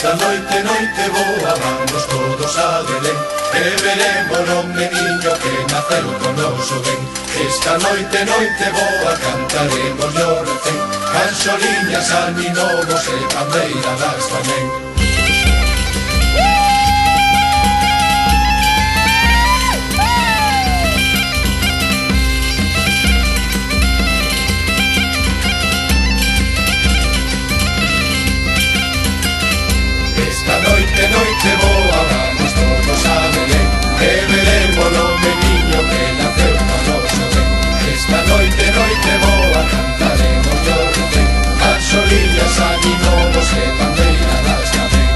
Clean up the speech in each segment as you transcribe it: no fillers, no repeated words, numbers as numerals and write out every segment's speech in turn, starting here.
Esta noite boa vamos todos a Belén E veremos o meniño que naceu con noso ben Esta noite boa cantaremos o recén Canxoliñas, aninovos e bandeiradas tamén Noite boa, vamos todos a Belén E veremos o meniño que naceu con noso ben Esta noite boa, cantaremos o recén Canxoliñas, aninovos e bandeiradas tamén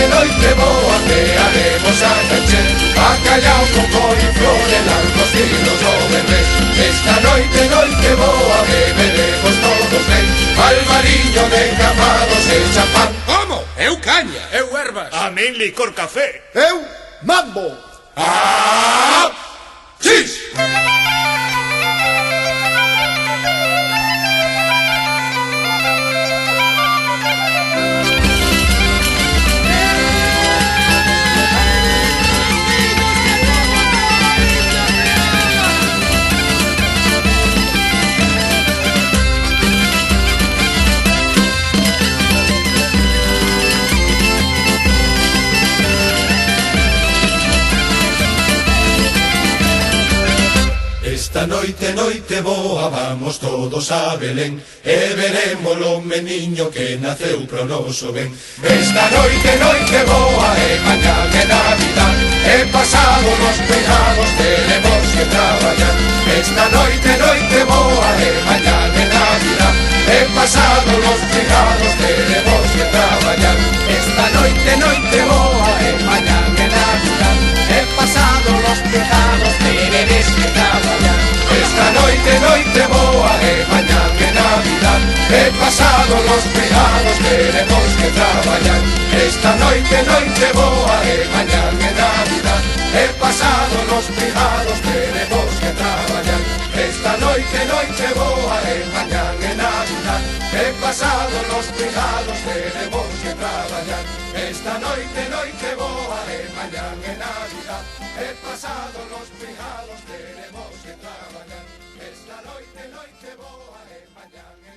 Noite boa que haremos a cancher Bacallao con col e flor e largos tiros do bebés Esta noite boa beberemos todos ben Albariño de camados e champán Como? Eu caña, eu ervas A min licor café Eu mambo Ah, chis Esta noite boa vamos todos a Belén E veremos o meniño que naceu pro noso ben Esta noite boa e mañá de Navidad E pasado nos pegados teremos que traballar Esta noite boa e mañá de Navidad E pasado nos pegados teremos que traballar Esta noite boa e mañá de Navidad E pasado nos pegados teredes que traballar Esta noite boa e mañá de Navidad E pasado los pegados teremos que traballar Esta noite boa e mañá de Navidad E pasado los pegados teremos que traballar Esta noite boa e mañá de Navidad E pasado los pegados teremos que traballar Esta noite boa e mañá de Navidad E pasado los pegados teremos que traballar Esta noite boa e mañá